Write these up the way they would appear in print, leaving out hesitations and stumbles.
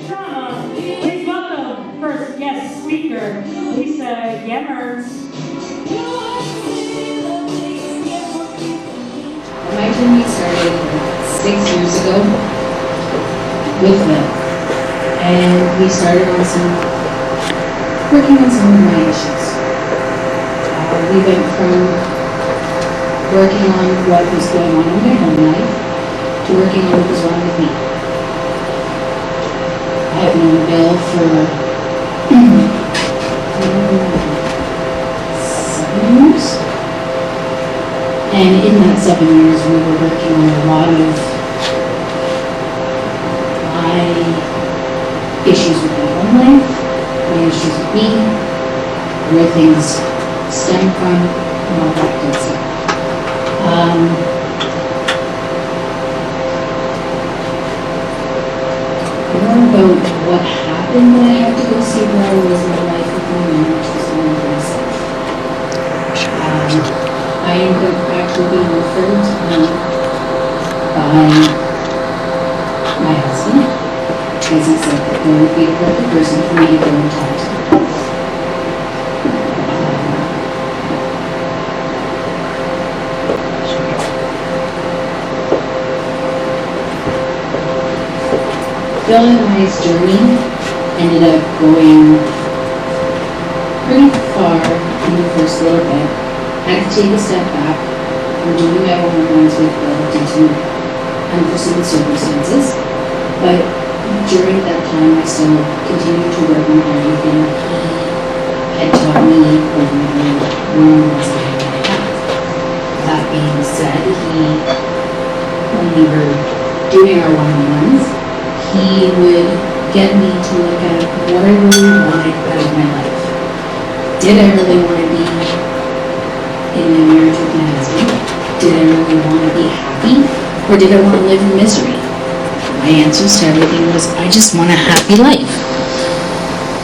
Toronto, please welcome first guest speaker, Lisa Yemmers. My journey started 6 years ago with Will, and we started working on some of my issues. We went from working on what was going on in my home life to working on what was wrong with me. I have known Bill for 7 years. And in that 7 years, we were working on a lot of my issues with my home life, my issues with me, where things stem from, and all that good stuff. More about what happened when I had to go see where I was in my life with my marriage was more of myself. I ended up actually being referred to me by my husband, because he said that there would be a perfect person for me to go and talk to. Bill and I's journey ended up going pretty far in the first little bit. I had to take a step back from doing my one-on-ones with Bill due to unforeseen circumstances. But during that time, I still continued to work on everything he had taught me over the one-on-ones that I had. That being said, when we were doing our one-on-ones, he would get me to look at what I really wanted out of my life. Did I really want to be in my marriage with my husband? Did I really want to be happy? Or did I want to live in misery? My answers to everything was, I just want a happy life.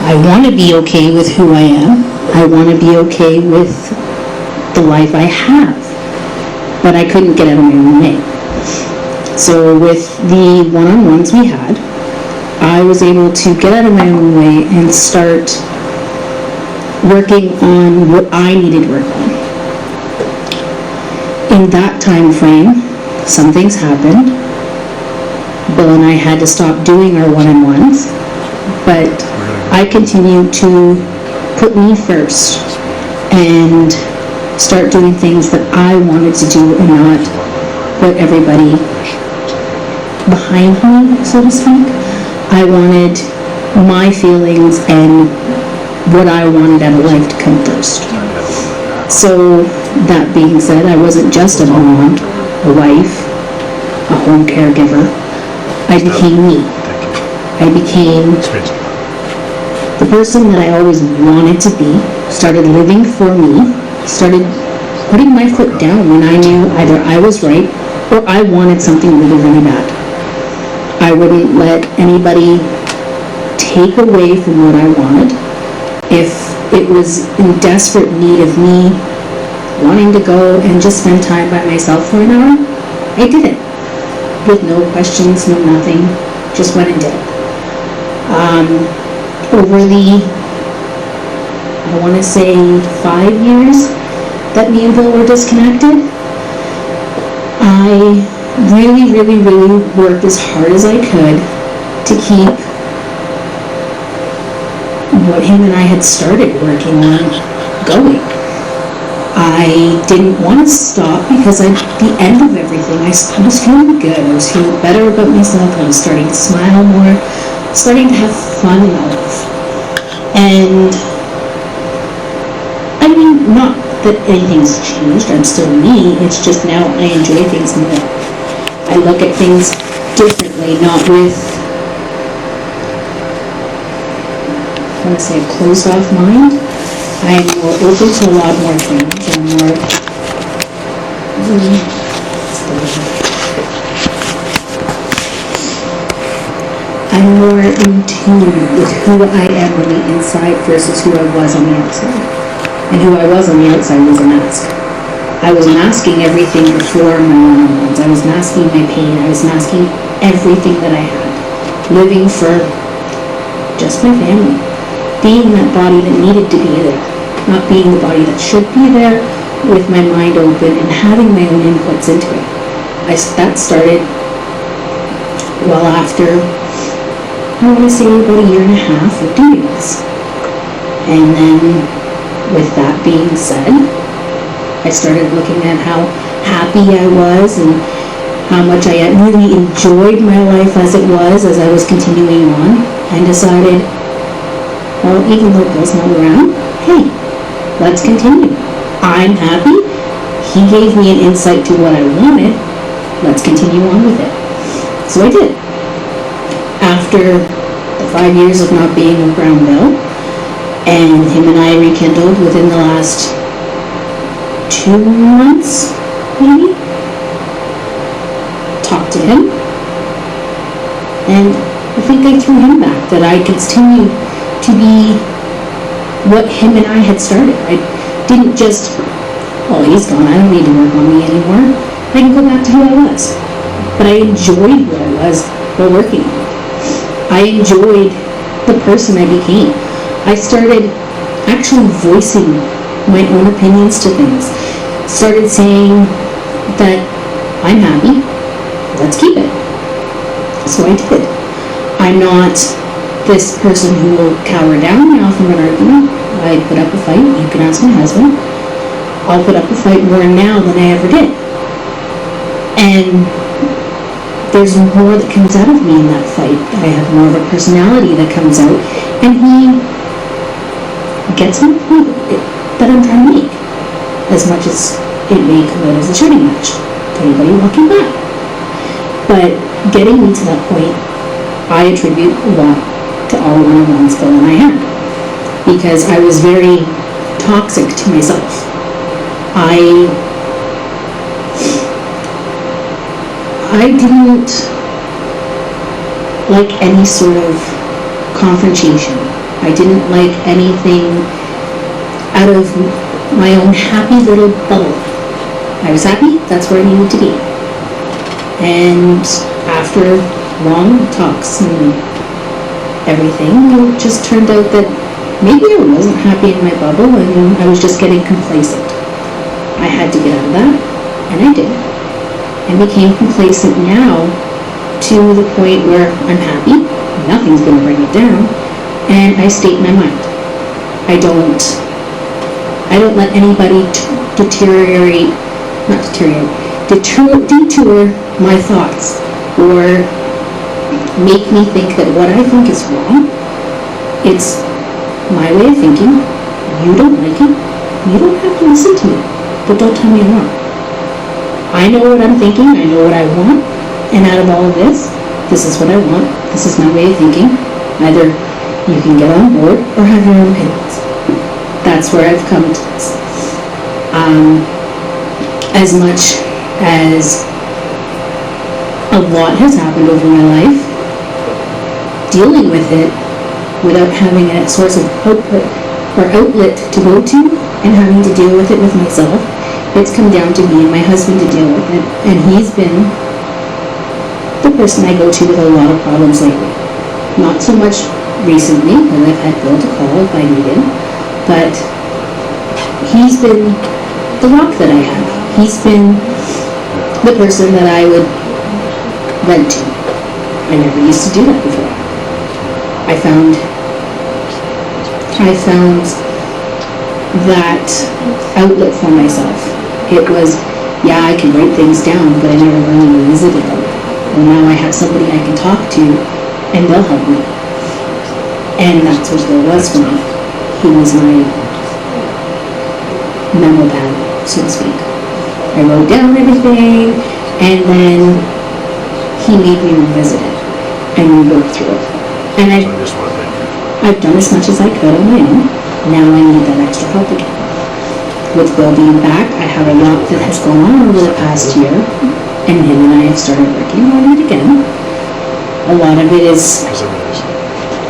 I want to be okay with who I am. I want to be okay with the life I have. But I couldn't get out of my own way. So with the one-on-ones we had, I was able to get out of my own way and start working on what I needed work on. In that time frame, some things happened. Bill and I had to stop doing our one-on-ones, but I continued to put me first and start doing things that I wanted to do and not put everybody behind me, so to speak. I wanted my feelings and what I wanted out of life to come first. So that being said, I wasn't just a mom, a wife, a home caregiver. I became me. I became the person that I always wanted to be, started living for me, started putting my foot down when I knew either I was right or I wanted something really, really bad. I wouldn't let anybody take away from what I wanted. If it was in desperate need of me wanting to go and just spend time by myself for an hour, I did it. With no questions, no nothing, just went and did it. Over the, I want to say 5 years that me and Bill were disconnected, I really, really, really worked as hard as I could to keep what him and I had started working on going. I didn't want to stop because at the end of everything, I was feeling good. I was feeling better about myself. I was starting to smile more, starting to have fun in life. And I mean, not that anything's changed. I'm still me. It's just now I enjoy things more. I look at things differently, not with, I want to say, a closed-off mind. I'm more open to a lot more things. I'm more, in tune with who I am on the inside versus who I was on the outside. And who I was on the outside was a mask. I was masking everything before my one-on-ones. I was masking my pain. I was masking everything that I had. Living for just my family. Being that body that needed to be there, not being the body that should be there, with my mind open and having my own inputs into it. That started well after, I want to say, about a year and a half of doing this. And then, with that being said, I started looking at how happy I was and how much I really enjoyed my life as it was, as I was continuing on, and decided, well, even though Bill's not around, hey, let's continue. I'm happy. He gave me an insight to what I wanted. Let's continue on with it. So I did. After the 5 years of not being around Bill, and him and I rekindled within the last 2 months, maybe. Talked to him, and I think I threw him back, that I continue to be what him and I had started. I didn't just, well, he's gone, I don't need to work on me anymore. I can go back to who I was. But I enjoyed what I was while working on it. I enjoyed the person I became. I started actually voicing my own opinions to things. Started saying that I'm happy, let's keep it. So I did. I'm not this person who will cower down now from an argument. I put up a fight. You can ask my husband. I'll put up a fight more now than I ever did. And there's more that comes out of me in that fight. I have more of a personality that comes out, and he gets my point that I'm trying to make, as much as it may come out as a shouting match to anybody walking by. But getting me to that point, I attribute a lot to all one-on-ones Bill and I had, because I was very toxic to myself. I didn't like any sort of confrontation. I didn't like anything out of my own happy little bubble. I was happy, that's where I needed to be. And after long talks and everything, it just turned out that maybe I wasn't happy in my bubble and I was just getting complacent. I had to get out of that, and I did. And became complacent now to the point where I'm happy, nothing's going to bring it down, and I state my mind. I don't let anybody detour my thoughts, or make me think that what I think is wrong. It's my way of thinking. You don't like it, you don't have to listen to me, but don't tell me I'm wrong. I know what I'm thinking, I know what I want, and out of all of this is what I want, this is my way of thinking. Either you can get on board or have your own opinions. That's where I've come to this. As much as a lot has happened over my life, dealing with it without having a source of output or outlet to go to, and having to deal with it with myself, it's come down to me and my husband to deal with it, and he's been the person I go to with a lot of problems lately. Not so much recently, when I've had Bill to call if I need him, but he's been the rock that I have. He's been the person that I would vent to. I never used to do that before. I found that outlet for myself. It was, yeah, I can write things down, but I never really revisited them. And now I have somebody I can talk to, and they'll help me. And that's what Bill was for me. He was my memo pad, so to speak. I wrote down everything, and then he made me revisit it, and we worked through it. And I've done as much as I could on my own. Now I need that extra help again. With Bill being back, I have a lot that has gone on over the past year, and him and I have started working on it again. A lot of it is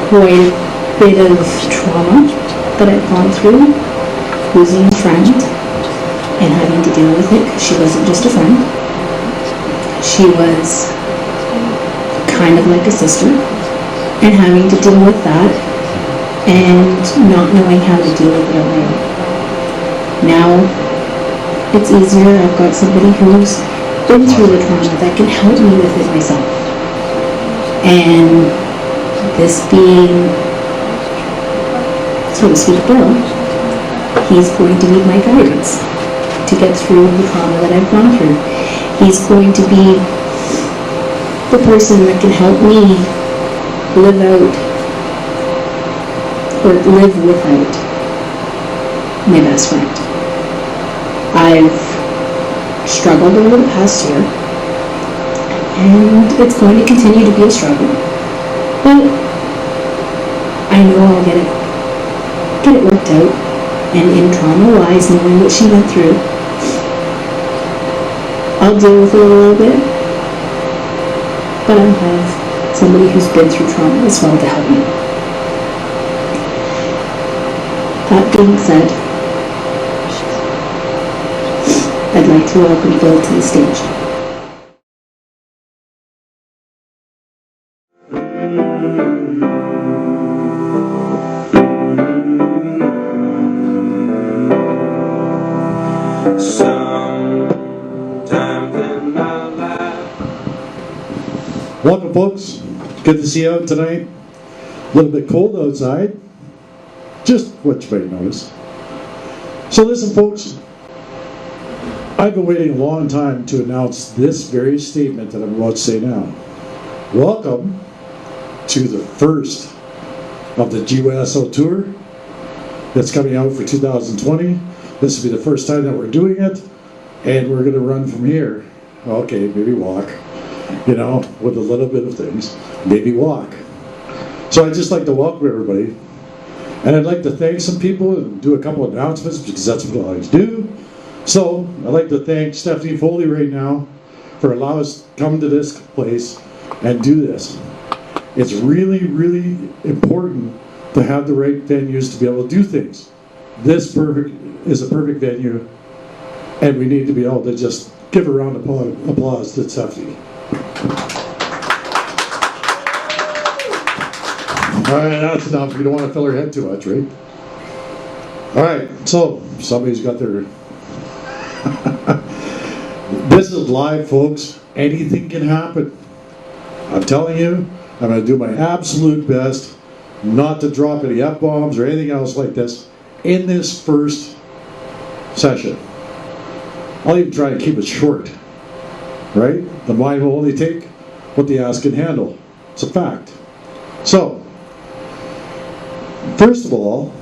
quite a bit of trauma that I've gone through, losing a friend and having to deal with it, because she wasn't just a friend. She was kind of like a sister. and having to deal with that and not knowing how to deal with it on my own. Now it's easier. I've got somebody who's been through the trauma that can help me with it myself. And this being, so to speak, Bill, he's going to be my guidance to get through the trauma that I've gone through. He's going to be the person that can help me live out or live without my best friend. I've struggled over the past year, and it's going to continue to be a struggle, but I know I'll get it worked out. And in trauma-wise, knowing what she went through, I'll deal with it a little bit, but I'll have somebody who's been through trauma as well to help me. That being said, I'd like to welcome Bill to the stage. Welcome, folks. Good to see you out tonight. A little bit cold outside. Just what you might notice. So listen, folks. I've been waiting a long time to announce this very statement that I'm about to say now. Welcome to the first of the GYSO tour that's coming out for 2020. This will be the first time that we're doing it, and we're going to run from here. Okay, maybe walk. You know, with a little bit of things, maybe walk. So I'd just like to welcome everybody, and I'd like to thank some people and do a couple of announcements because that's what I always do. So I'd like to thank Stephanie Foley right now for allowing us to come to this place and do this. It's really, really important to have the right venues to be able to do things. This is a perfect venue, and we need to be able to just give a round of applause to Stephanie. Alright, that's enough. You don't want to fill her head too much, right? Alright, so somebody's got their... This is live, folks. Anything can happen. I'm telling you, I'm going to do my absolute best not to drop any F-bombs or anything else like this in this first session. I'll even try to keep it short. Right? The mind will only take what the ass can handle. It's a fact. So, first of all,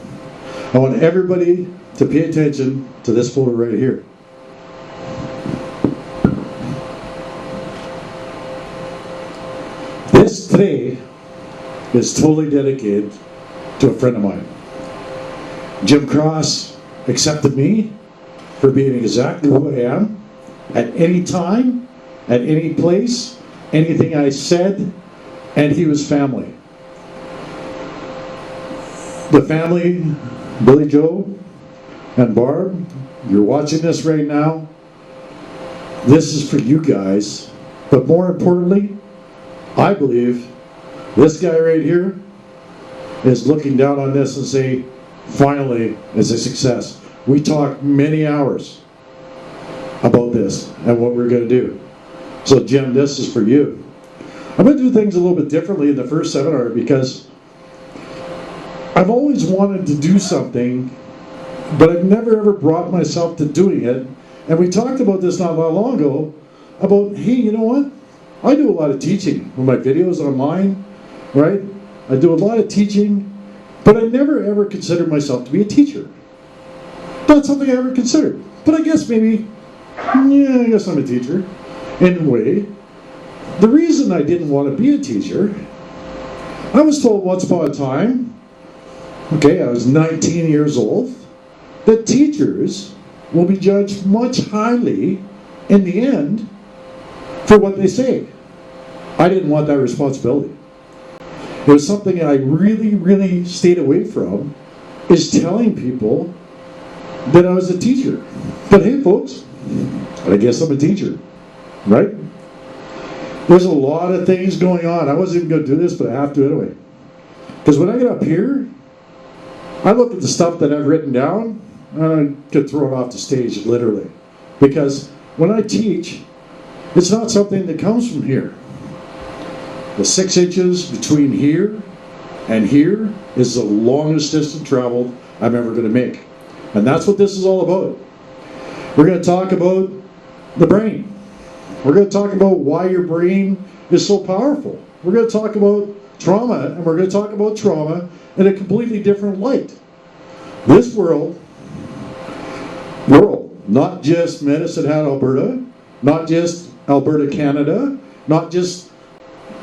I want everybody to pay attention to this photo right here. This today is totally dedicated to a friend of mine. Jim Cross accepted me for being exactly who I am at any time, at any place, anything I said, and he was family. The family, Billy Joe and Barb, you're watching this right now. This is for you guys, but more importantly, I believe this guy right here is looking down on this and saying, finally, it's a success. We talked many hours about this and what we're going to do. So Jim, this is for you. I'm going to do things a little bit differently in the first seminar because I've always wanted to do something, but I've never ever brought myself to doing it. And we talked about this not that long ago, about, hey, you know what? I do a lot of teaching with my videos online, right? I do a lot of teaching, but I never ever considered myself to be a teacher. Not something I ever considered. But I guess maybe, yeah, I guess I'm a teacher. In a way, the reason I didn't want to be a teacher, I was told once upon a time, okay, I was 19 years old, that teachers will be judged much highly in the end for what they say. I didn't want that responsibility. It was something I really, really stayed away from, is telling people that I was a teacher. But hey, folks, I guess I'm a teacher. Right? There's a lot of things going on. I wasn't even going to do this, but I have to anyway. Because when I get up here, I look at the stuff that I've written down, and I get thrown off the stage, literally. Because when I teach, it's not something that comes from here. The 6 inches between here and here is the longest distance traveled I'm ever going to make. And that's what this is all about. We're going to talk about the brain. We're going to talk about why your brain is so powerful. We're going to talk about trauma, and we're going to talk about trauma in a completely different light. This world, not just Medicine Hat, Alberta, not just Alberta, Canada, not just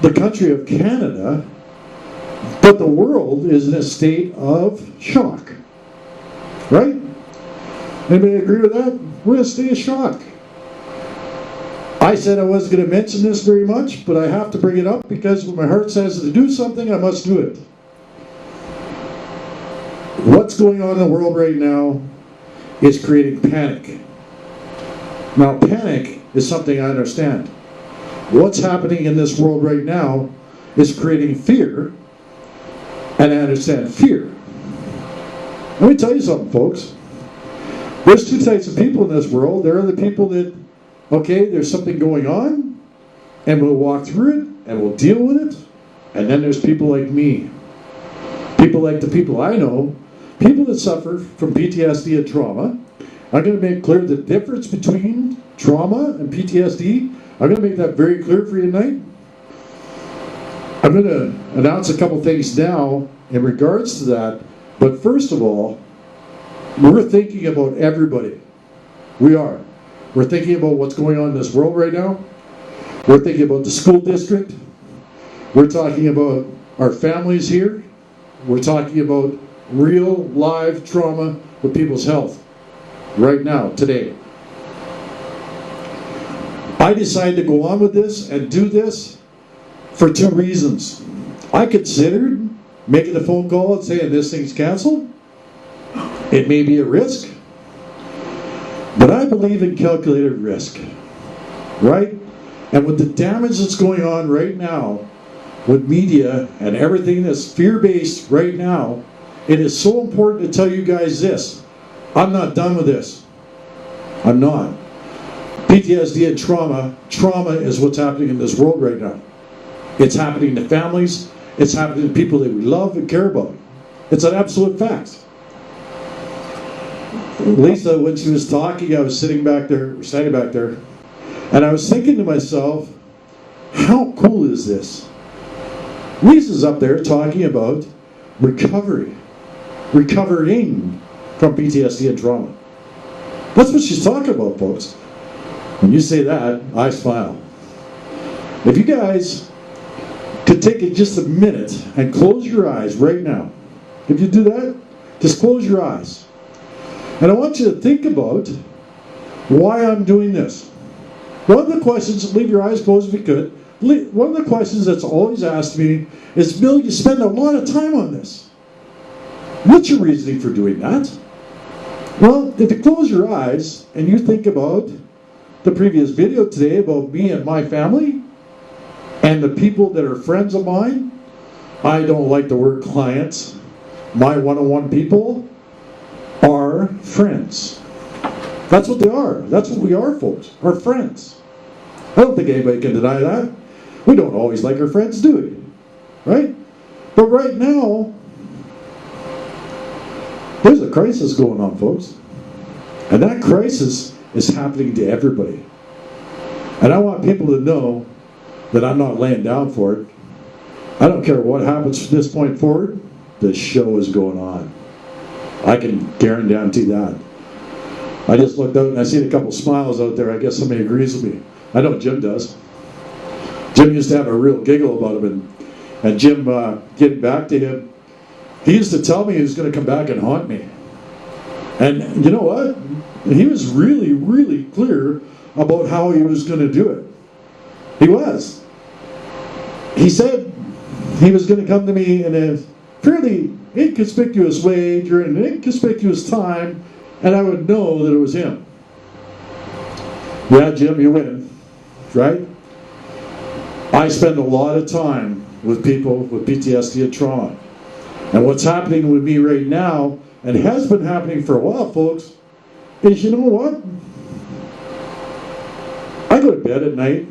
the country of Canada, but the world is in a state of shock. Right? Anybody agree with that? We're in a state of shock. I said I wasn't going to mention this very much, but I have to bring it up because when my heart says to do something, I must do it. What's going on in the world right now is creating panic. Now, panic is something I understand. What's happening in this world right now is creating fear, and I understand fear. Let me tell you something, folks. There's 2 types of people in this world. There are the people that, okay, there's something going on, and we'll walk through it, and we'll deal with it. And then there's people like me. People like the people I know, people that suffer from PTSD and trauma. I'm going to make clear the difference between trauma and PTSD. I'm going to make that very clear for you tonight. I'm going to announce a couple things now in regards to that. But first of all, we're thinking about everybody. We are. We're thinking about what's going on in this world right now. We're thinking about the school district. We're talking about our families here. We're talking about real, live trauma with people's health right now, today. I decided to go on with this and do this for 2 reasons. I considered making a phone call and saying this thing's canceled. It may be a risk, but I believe in calculated risk, right? And with the damage that's going on right now with media and everything that's fear-based right now, it is so important to tell you guys this. I'm not done with this. I'm not. PTSD and trauma is what's happening in this world right now. It's happening to families. It's happening to people that we love and care about. It's an absolute fact. Lisa, when she was talking, I was standing back there, and I was thinking to myself, how cool is this? Lisa's up there talking about recovering from PTSD and trauma. That's what she's talking about, folks. When you say that, I smile. If you guys could take it just a minute and close your eyes right now. If you do that, just close your eyes. And I want you to think about why I'm doing this. One of the questions, leave your eyes closed if you could, one of the questions that's always asked me is, Bill, you spend a lot of time on this. What's your reasoning for doing that? Well, if you close your eyes and you think about the previous video today about me and my family, and the people that are friends of mine, I don't like the word clients. My one-on-one people are friends. That's what they are. That's what we are, folks. Our friends. I don't think anybody can deny that. We don't always like our friends, do we? Right? But right now, there's a crisis going on, folks. And that crisis is happening to everybody. And I want people to know that I'm not laying down for it. I don't care what happens from this point forward, the show is going on. I can guarantee that. I just looked out and I seen a couple smiles out there. I guess somebody agrees with me. I know Jim does. Jim used to have a real giggle about him, and Jim, getting back to him, he used to tell me he was going to come back and haunt me. And you know what? He was really, really clear about how he was going to do it. He was. He said he was going to come to me in a fairly inconspicuous way during an inconspicuous time, and I would know that it was him. Yeah, Jim, you win, right? I spend a lot of time with people with PTSD and trauma. And what's happening with me right now, and has been happening for a while, folks, is you know what? I go to bed at night,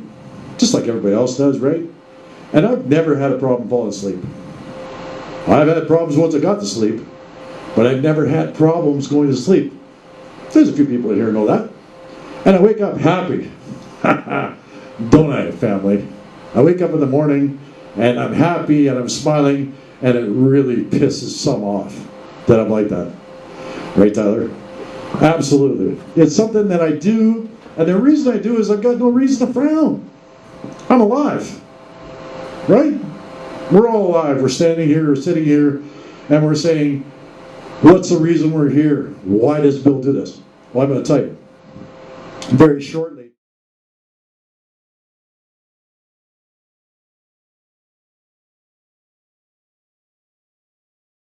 just like everybody else does, right? And I've never had a problem falling asleep. I've had problems once I got to sleep, but I've never had problems going to sleep. There's a few people in here who know that. And I wake up happy. Don't I, family? I wake up in the morning and I'm happy and I'm smiling, and it really pisses some off that I'm like that. Right, Tyler? Absolutely. It's something that I do, and the reason I do is I've got no reason to frown. I'm alive. Right? We're all alive. We're standing here, we're sitting here, and we're saying, what's the reason we're here? Why does Bill do this? Well, I'm going to tell you very shortly.